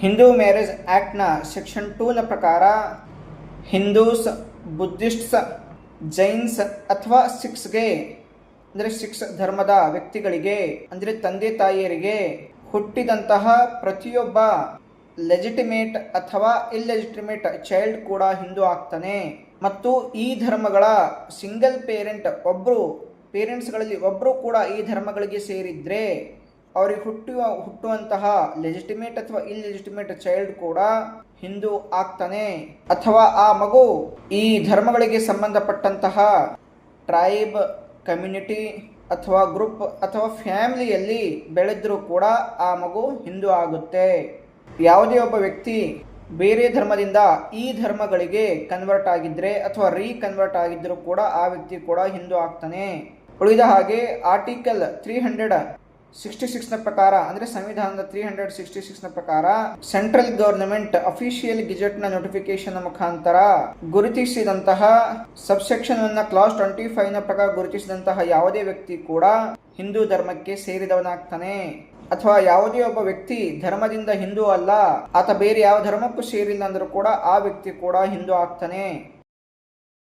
Hindu marriage ಆ್ಯಕ್ಟ್ನ section 2ನ ಪ್ರಕಾರ ಹಿಂದೂಸ್, ಬುದ್ಧಿಸ್ಟ್ಸ್, ಜೈನ್ಸ್ ಅಥವಾ ಸಿಖ್ಸ್ಗೆ ಅಂದರೆ ಸಿಖ್ಸ್ ಧರ್ಮದ ವ್ಯಕ್ತಿಗಳಿಗೆ ಅಂದರೆ ತಂದೆ ತಾಯಿಯರಿಗೆ ಹುಟ್ಟಿದಂತಹ ಪ್ರತಿಯೊಬ್ಬ ಲೆಜಿಟಿಮೇಟ್ ಅಥವಾ ಇಲ್ಲೆಜಿಟಿಮೇಟ್ ಚೈಲ್ಡ್ ಕೂಡ ಹಿಂದೂ ಆಗ್ತಾನೆ. ಮತ್ತು ಈ ಧರ್ಮಗಳ ಸಿಂಗಲ್ ಪೇರೆಂಟ್ಸ್ಗಳಲ್ಲಿ ಒಬ್ಬರು ಕೂಡ ಈ ಧರ್ಮಗಳಿಗೆ ಸೇರಿದ್ರೆ ಅವರಿಗೆ ಹುಟ್ಟುವಂತಹ ಲೆಜಿಟಿಮೇಟ್ ಅಥವಾ ಇಲ್ಲೆಜಿಟಿಮೇಟ್ ಚೈಲ್ಡ್ ಕೂಡ ಹಿಂದೂ ಆಗ್ತಾನೆ. ಅಥವಾ ಆ ಮಗು ಈ ಧರ್ಮಗಳಿಗೆ ಸಂಬಂಧಪಟ್ಟಂತಹ ಟ್ರೈಬ್, ಕಮ್ಯುನಿಟಿ ಅಥವಾ ಗ್ರೂಪ್ ಅಥವಾ ಫ್ಯಾಮಿಲಿಯಲ್ಲಿ ಬೆಳೆದ್ರೂ ಕೂಡ ಆ ಮಗು ಹಿಂದೂ ಆಗುತ್ತೆ. ಯಾವುದೇ ಒಬ್ಬ ವ್ಯಕ್ತಿ ಬೇರೆ ಧರ್ಮದಿಂದ ಈ ಧರ್ಮಗಳಿಗೆ ಕನ್ವರ್ಟ್ ಆಗಿದ್ರೆ ಅಥವಾ ರೀಕನ್ವರ್ಟ್ ಆಗಿದ್ರೂ ಕೂಡ ಆ ವ್ಯಕ್ತಿ ಕೂಡ ಹಿಂದೂ ಆಗ್ತಾನೆ. ಉಳಿದ ಹಾಗೆ ಆರ್ಟಿಕಲ್ 366ನ ಪ್ರಕಾರ ಅಂದರೆ ಸಂವಿಧಾನದ 366ನ ಪ್ರಕಾರ ಸೆಂಟ್ರಲ್ ಗವರ್ನಮೆಂಟ್ ಅಫಿಷಿಯಲ್ ಗೆಜೆಟ್ನ ನೋಟಿಫಿಕೇಶನ್ ಮುಖಾಂತರ ಗುರುತಿಸಿದಂತಹ ಸಬ್ಸೆಕ್ಷನ್ 1 ಕ್ಲಾಸ್ 25ನ ಪ್ರಕಾರ ಗುರುತಿಸಿದಂತಹ ಯಾವುದೇ ವ್ಯಕ್ತಿ ಕೂಡ ಹಿಂದೂ ಧರ್ಮಕ್ಕೆ ಸೇರಿದವನಾಗ್ತಾನೆ. ಅಥವಾ ಯಾವುದೇ ಒಬ್ಬ ವ್ಯಕ್ತಿ ಧರ್ಮದಿಂದ ಹಿಂದೂ ಅಲ್ಲ, ಆತ ಬೇರೆ ಯಾವ ಧರ್ಮಕ್ಕೂ ಸೇರಿಲ್ಲ ಅಂದ್ರೂ ಕೂಡ ಆ ವ್ಯಕ್ತಿ ಕೂಡ ಹಿಂದೂ ಆಗ್ತಾನೆ.